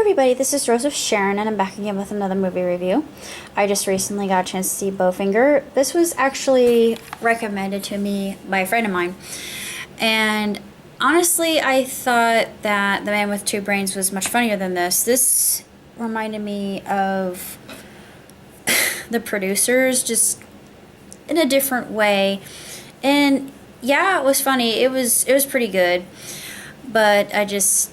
everybody, this is Rose of Sharon, and I'm back again with another movie review. I just recently got a chance to see Bowfinger. This was actually recommended to me by a friend of mine, and honestly, I thought that The Man with Two Brains was much funnier than this. This reminded me of The Producers, just in a different way, and yeah, it was funny. It was pretty good, but I just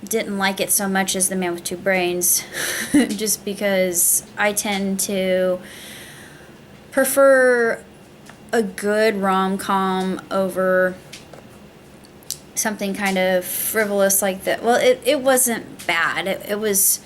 didn't like it so much as The Man with Two Brains just because I tend to prefer a good rom-com over something kind of frivolous like that. Well, it wasn't bad. It was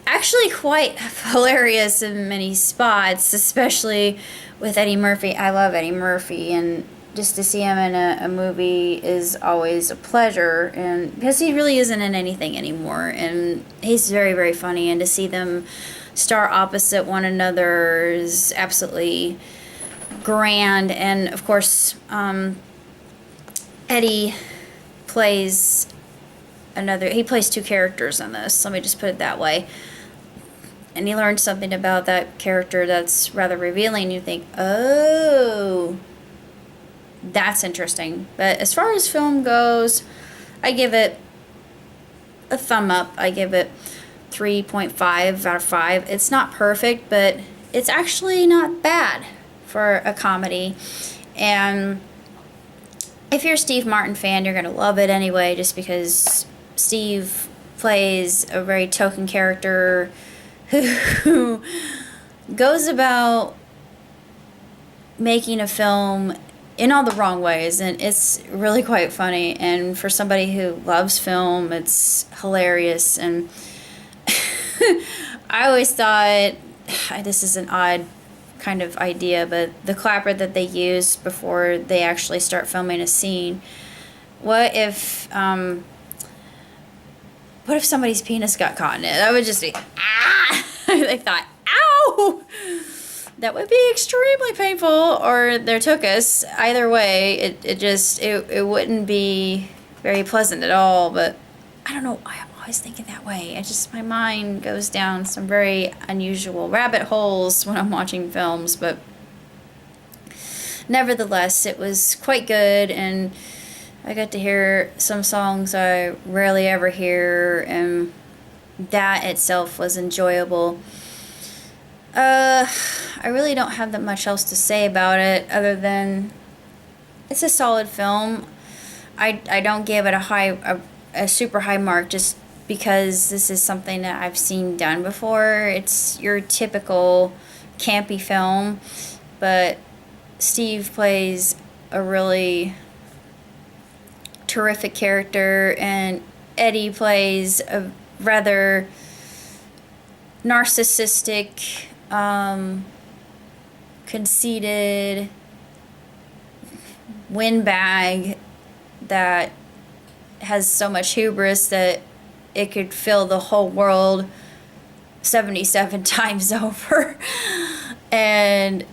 actually quite hilarious in many spots, especially with Eddie Murphy. I love Eddie Murphy, and just to see him in a movie is always a pleasure, and because he really isn't in anything anymore, and he's very, very funny, and to see them star opposite one another is absolutely grand. And of course, Eddie plays he plays two characters in this, let me just put it that way, and you learn something about that character that's rather revealing. You think, oh, that's interesting. But as far as film goes, I give it a thumb up. I give it 3.5 out of 5. It's not perfect, but it's actually not bad for a comedy. And if you're a Steve Martin fan, you're going to love it anyway, just because Steve plays a very token character who goes about making a film in all the wrong ways, and it's really quite funny. And for somebody who loves film, it's hilarious. And I always thought, this is an odd kind of idea, but the clapper that they use before they actually start filming a scene, what if somebody's penis got caught in it? That would just be, ah! I thought, ow! That would be extremely painful, or there took us. Either way, it wouldn't be very pleasant at all. But I don't know, I'm always thinking that way. My mind goes down some very unusual rabbit holes when I'm watching films. But nevertheless, it was quite good, and I got to hear some songs I rarely ever hear, and that itself was enjoyable. I really don't have that much else to say about it, other than it's a solid film. I don't give it a super high mark, just because this is something that I've seen done before. It's your typical campy film, but Steve plays a really terrific character, and Eddie plays a rather narcissistic, conceited windbag that has so much hubris that it could fill the whole world 77 times over. And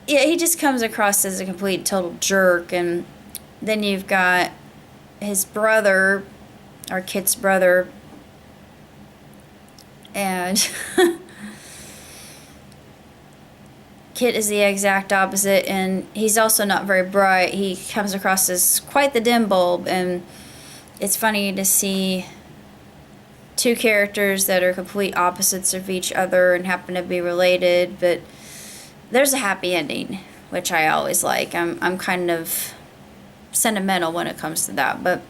yeah, he just comes across as a complete total jerk. And then you've got his brother, our Kit's brother, and Kit is the exact opposite, and he's also not very bright. He comes across as quite the dim bulb, and it's funny to see two characters that are complete opposites of each other and happen to be related, but there's a happy ending, which I always like. I'm kind of sentimental when it comes to that, but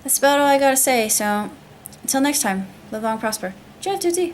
that's about all I gotta say. So until next time, live long, prosper. Jeff Tootsie.